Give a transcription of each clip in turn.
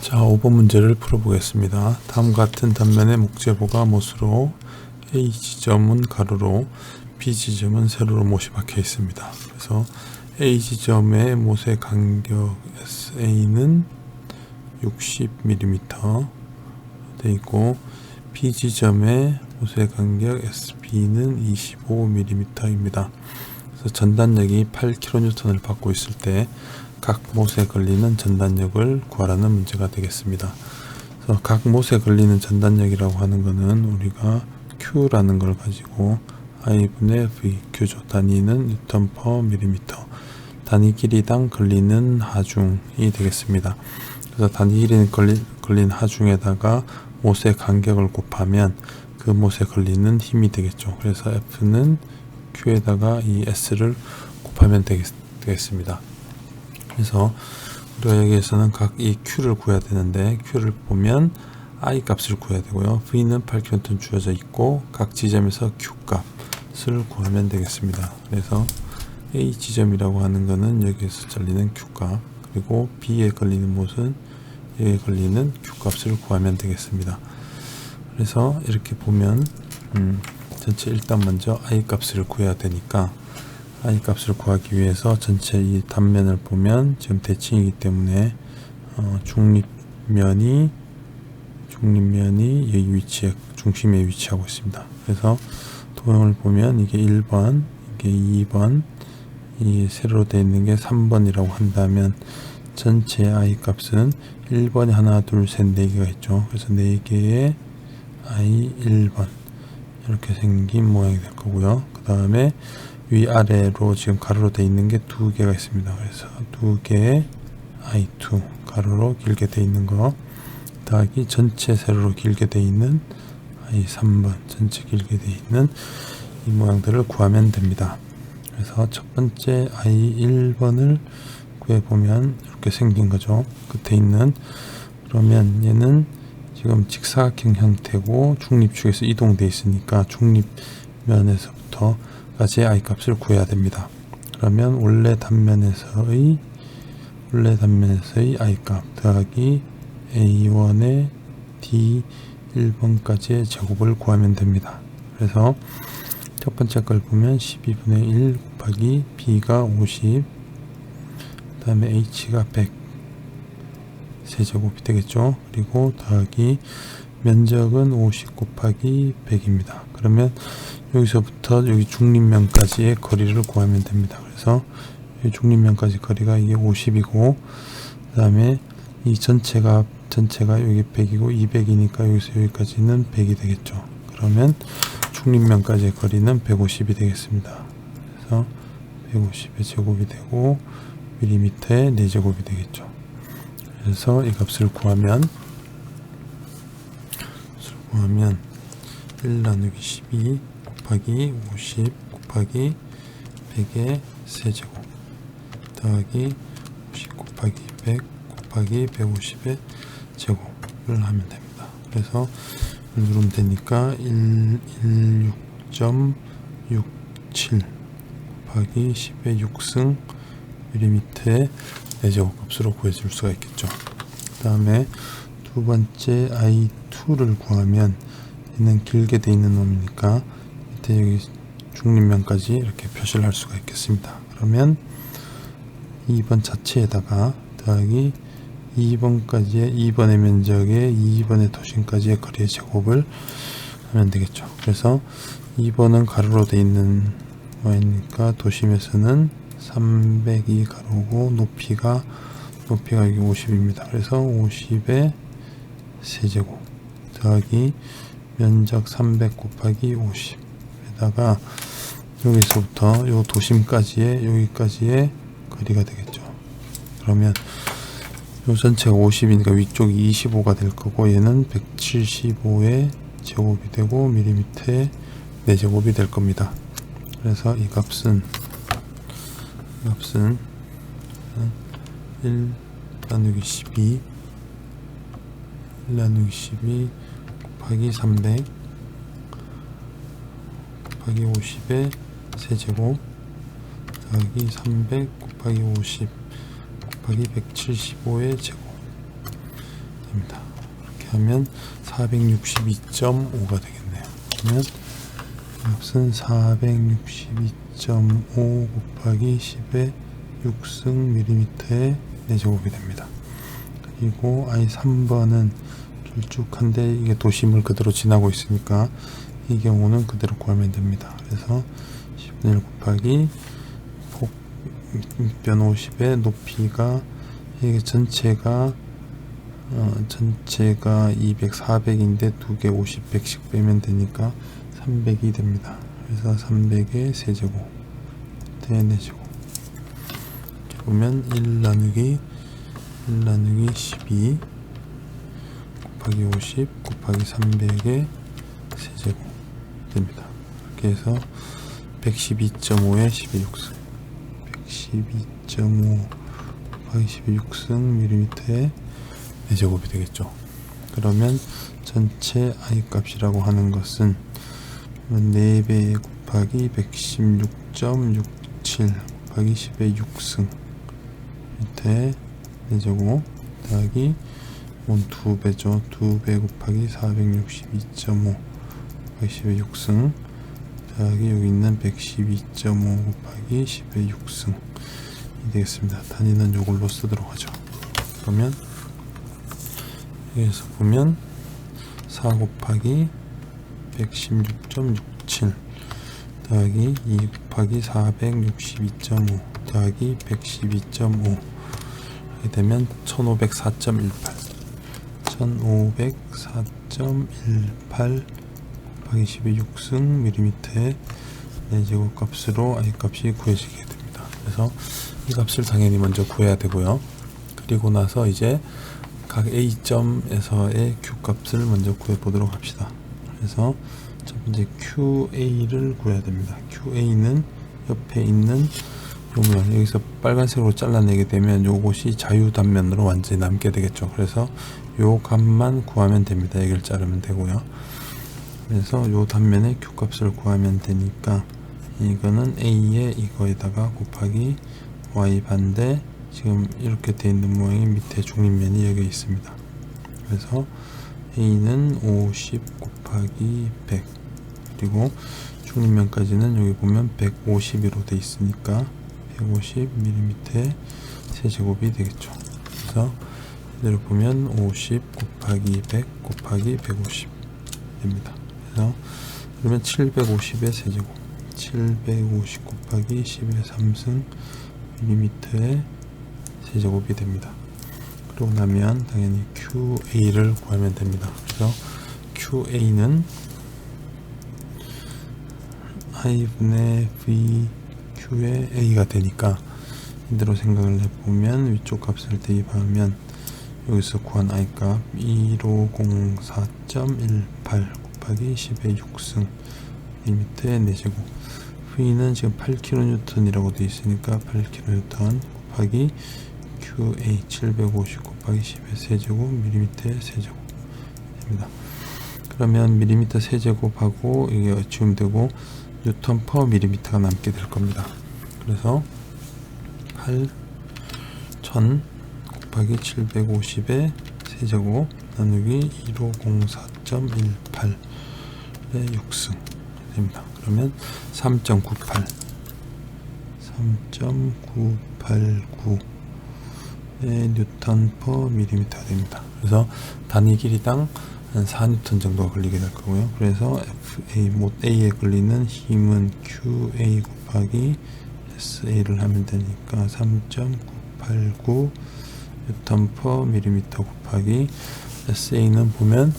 자, 5번 문제를 풀어보겠습니다. 다음과 같은 단면의 목재보가 못으로 A 지점은 가로로 B 지점은 세로로 못이 박혀 있습니다. 그래서 A 지점의 못의 간격 SA는 60mm 되어 있고 B 지점의 못의 간격 SB는 25mm입니다. 그래서 전단력이 8kN을 받고 있을 때 각 못에 걸리는 전단력을 구하라는 문제가 되겠습니다. 그래서 각 못에 걸리는 전단력이라고 하는 것은 우리가 Q라는 걸 가지고 I분의 V, Q죠. 단위는 Nm per mm, 단위 길이당 걸리는 하중이 되겠습니다. 그래서 단위 길이 걸린 하중에다가 못의 간격을 곱하면 그 못에 걸리는 힘이 되겠죠. 그래서 F는 Q에다가 이 S를 곱하면 되겠습니다. 그래서 우리가 여기에서는 각 이 Q를 구해야 되는데 Q를 보면 I 값을 구해야 되고요. V는 8kN 주어져 있고 각 지점에서 Q 값을 구하면 되겠습니다. 그래서 A 지점이라고 하는 것은 여기에서 잘리는 Q 값, 그리고 B에 걸리는 못은 여기에 걸리는 Q 값을 구하면 되겠습니다. 그래서 이렇게 보면 전체 일단 먼저 I 값을 구해야 되니까 I 값을 구하기 위해서 전체 이 단면을 보면 지금 대칭이기 때문에 중립면이 여기 위치에 중심에 위치하고 있습니다. 그래서 도형을 보면 이게 1번, 이게 2번, 이 세로로 되어 있는 게 3번이라고 한다면 전체 I 값은 1번에 하나, 둘, 셋, 4개가 있죠. 그래서 4개의 I 1번 이렇게 생긴 모양이 될 거고요. 그 다음에 위아래로 지금 가로로 되어 있는 게 2개가 있습니다. 그래서 2개의 I2 가로로 길게 되어 있는 거 더하기 전체 세로로 길게 되어 있는 I3번 전체 길게 되어 있는 이 모양들을 구하면 됩니다. 그래서 첫 번째 I1번을 구해보면 이렇게 생긴 거죠. 끝에 있는, 그러면 얘는 지금 직사각형 형태고 중립축에서 이동되어 있으니까 중립면에서부터 까지 I 값을 구해야 됩니다. 그러면 원래 단면에서의 I 값 더하기 A1의 D1번까지의 제곱을 구하면 됩니다. 그래서 첫 번째 걸 보면 12분의 1 곱하기 B가 50, 그 다음에 H가 100 세제곱이 되겠죠. 그리고 더하기 면적은 50 곱하기 100입니다. 그러면 여기서부터 여기 중립면까지의 거리를 구하면 됩니다. 그래서 이 중립면까지 거리가 이게 50이고 그 다음에 이 전체가 여기 100이고 200이니까 여기서 여기까지는 100이 되겠죠. 그러면 중립면까지의 거리는 150이 되겠습니다. 그래서 150의 제곱이 되고 밀리미터의 4제곱이 되겠죠. 그래서 이 값을 구하면 1 나누기 12 곱하기 50 곱하기 100의 세제곱 더하기 50 곱하기 100 곱하기 150의 제곱을 하면 됩니다. 그래서 누르면 되니까 116.67 곱하기 10의 6승 밀리미터의 4제곱 값으로 구해줄 수가 있겠죠. 그 다음에 두 번째 I2를 구하면 얘는 길게 돼 있는 놈이니까 밑에 여기 중립면까지 이렇게 표시를 할 수가 있겠습니다. 그러면 2번 자체에다가 더하기 2번의 면적에 2번의 도심까지의 거리의 제곱을 하면 되겠죠. 그래서 2번은 가로로 돼 있는 모양이니까 도심에서는 300이 가로고 높이가 여기 50입니다. 그래서 50의 세제곱 더하기 면적 300 곱하기 50에다가 여기서부터 요 도심까지의 여기까지의 거리가 되겠죠. 그러면 요 전체가 50이니까 위쪽이 25가 될 거고 얘는 175의 제곱이 되고 밀리미터의 4제곱이 될 겁니다. 그래서 이 값은 1 나누기 12 곱하기 300 곱하기 50의 세제곱 더하기 300 곱하기 50 곱하기 175의 제곱 됩니다. 이렇게 하면 462.5가 되겠네요. 그러면 값은 462.5 곱하기 10의 6승 밀리미터의 4제곱이 됩니다. 그리고 I3번은 길쭉한데 이게 도심을 그대로 지나고 있으니까 이 경우는 그대로 구하면 됩니다. 그래서 10분의 1 곱하기 폭 밑변 50의 높이가 이게 전체가 200, 400인데 두 개 50, 100씩 빼면 되니까 300이 됩니다. 그래서 300의 세제곱 대 4제곱 보면 1 나누기 12 곱하기 50 곱하기 300의 세제곱 됩니다. 이렇게 해서 112.5의 12육승 112.5 곱하기 12육승 밀리미터의 4제곱이 되겠죠. 그러면 전체 I 값이라고 하는 것은 4배 곱하기 116.67 곱하기 10의 6승 밑에 4제곱 더하기 2배죠. 2배 곱하기 462.5 곱하기 10의 6승 더하기 여기 있는 112.5 곱하기 10의 6승 이 되겠습니다. 단위는 이걸로 쓰도록 하죠. 그러면 여기서 보면 4 곱하기 116.67 더하기 2 곱하기 462.5 더하기 112.5 하게 되면 1504.18 1504.18 곱하기 10의 6승 밀리미터의 4제곱 값으로 I 값이 구해지게 됩니다. 그래서 이 값을 당연히 먼저 구해야 되고요. 그리고 나서 이제 각 A점에서의 Q 값을 먼저 구해 보도록 합시다. 그래서 첫 번째 QA를 구해야 됩니다. QA는 옆에 있는 요면 여기서 빨간색으로 잘라내게 되면 요것이 자유단면으로 완전히 남게 되겠죠. 그래서 요 값만 구하면 됩니다. 여기를 자르면 되고요. 그래서 요 단면의 Q 값을 구하면 되니까 이거는 A에 이거에다가 곱하기 Y 반대 지금 이렇게 되어 있는 모양이 밑에 중립면이 여기 있습니다. 그래서 A는 50 곱하기 100 그리고 중립면까지는 여기 보면 150으로 되어 있으니까 150mm의 세제곱이 되겠죠. 그래서 이대로 보면 50 곱하기 100 곱하기 150 됩니다. 그래서 그러면 750의 세제곱 750 곱하기 10의 3승 밀리미터의 세제곱이 됩니다. 그러고 나면 당연히 QA를 구하면 됩니다. 그래서 QA는 I분의 VQ의 A가 되니까 이대로 생각을 해보면 위쪽 값을 대입하면 여기서 구한 I값 1504.18 곱하기 10의 6승 밀리미터의 4제곱 V는 지금 8kN이라고 되어 있으니까 8kN 곱하기 QA 750 곱하기 10의 세제곱 밀리미터의 세제곱 됩니다. 그러면 밀리미터 세제곱하고 이게 지우면 뉴턴 퍼 밀리미터가 남게 될 겁니다. 그래서 8,000 곱하기 750의 세제곱 나누기 1504.18의 6승 됩니다. 그러면 3.98 뉴턴 퍼 밀리미터가 됩니다. 그래서 단위 길이당 한 4뉴턴 정도가 걸리게 될 거고요. 그래서 FA 못 A에 걸리는 힘은 QA 곱하기 SA를 하면 되니까 3.989 뉴턴 퍼 밀리미터 곱하기 SA는 보면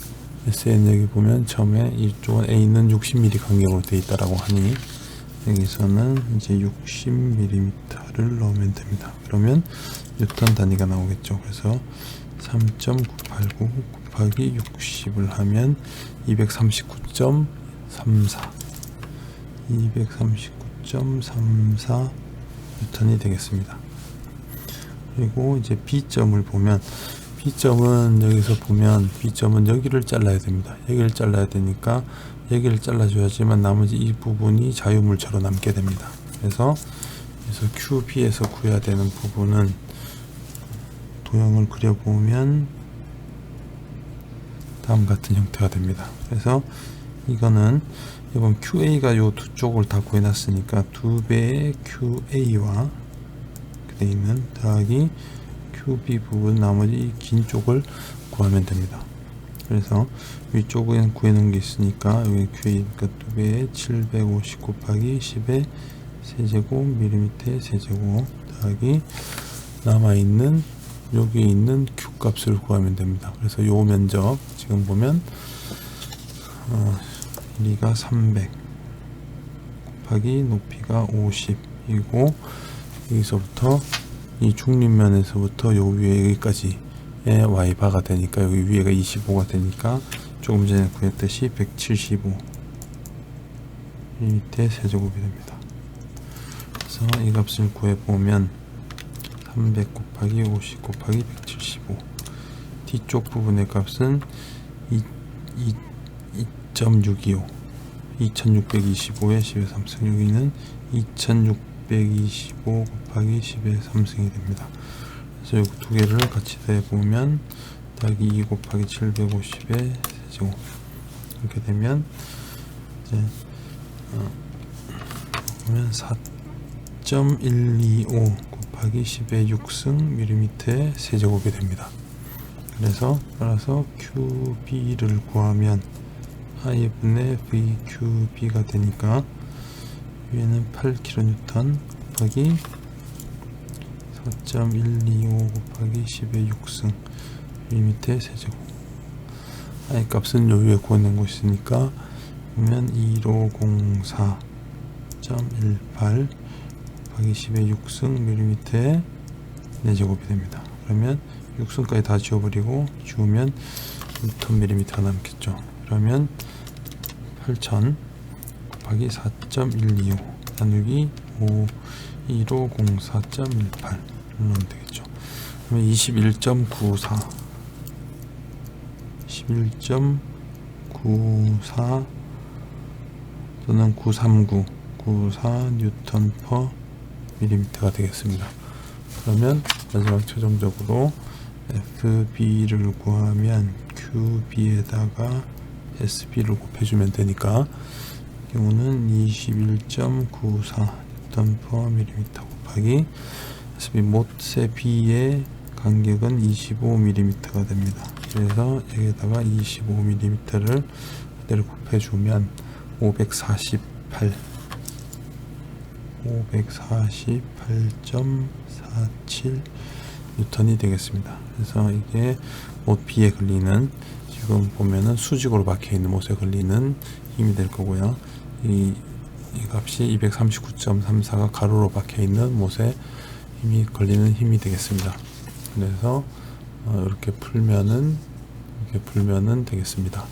SA는 여기 보면 처음에 이쪽은 A는 60mm 간격으로 되어 있다라고 하니 여기서는 이제 60mm를 넣으면 됩니다. 그러면 뉴턴 단위가 나오겠죠. 그래서 3.989 곱하기 60을 하면 239.34 뉴턴이 되겠습니다. 그리고 이제 B점을 보면 B점은 여기서 보면 B점은 여기를 잘라야 됩니다. 여기를 잘라야 되니까 여기를 잘라줘야지만 나머지 이 부분이 자유물체로 남게 됩니다. 그래서 QB에서 구해야 되는 부분은 도형을 그려보면 다음 같은 형태가 됩니다. 그래서 이거는 이번 QA가 요 두 쪽을 다 구해놨으니까 2배의 QA와 되어 있는 더하기 QB 부분 나머지 긴 쪽을 구하면 됩니다. 그래서 위쪽은 구해놓은 게 있으니까 여기 QA니까 2배의 750 곱하기 10의 세제곱 밀리미터의 세제곱 더하기 남아있는 여기 있는 Q 값을 구하면 됩니다. 그래서 요 면적 지금 보면 길이가 300 곱하기 높이가 50이고 여기서부터 이 중립면에서부터 요 위에 여기까지의 y바가 되니까 여기 위에가 25가 되니까 조금 전에 구했듯이 175 밀리미터의 세제곱이 됩니다. 그래서 이 값을 구해보면 300 곱하기 50 곱하기 175 뒤쪽 부분의 값은 2.625 2625의 10의 3승 여기는 2625 곱하기 10의 3승이 됩니다. 그래서 이 두 개를 같이 더해보면 더하기 2 곱하기 750의 세제곱 이렇게 되면 이제 보면 4.125 곱하기 10의 6승 밀리미터의 세제곱이 됩니다. 그래서 따라서 QB를 구하면 I분의 VQB가 되니까 위에는 8kN 곱하기 4.125 곱하기 10의 6승 밀리미터의 세제곱 I 값은 요 위에 구해낸 거 있으니까 보면 1504.18 곱하기 10의 6승 밀리미터의 4제곱이 됩니다. 그러면 6승까지 다 지워버리고 지우면 6톤 밀리미터가 남겠죠. 그러면 8000 곱하기 4.125 나누기 1504.18 넣으면 되겠죠. 그러면 21.94 21.94 또는 939 94 뉴턴 퍼 밀리미터가 되겠습니다. 그러면 마지막 최종적으로 FB를 구하면 QB에다가 SB를 곱해주면 되니까 이 경우는 21.94 뉴턴 퍼 밀리미터 곱하기 SB 못의 B의 간격은 25mm가 됩니다. 그래서 여기에다가 25mm를 그대로 곱해주면 548.47 뉴턴이 되겠습니다. 그래서 이게 못 B에 걸리는 지금 보면은 수직으로 박혀 있는 못에 걸리는 힘이 될 거고요. 이 값이 239.34가 가로로 박혀 있는 못에 힘이 걸리는 힘이 되겠습니다. 그래서 이렇게 풀면은 되겠습니다.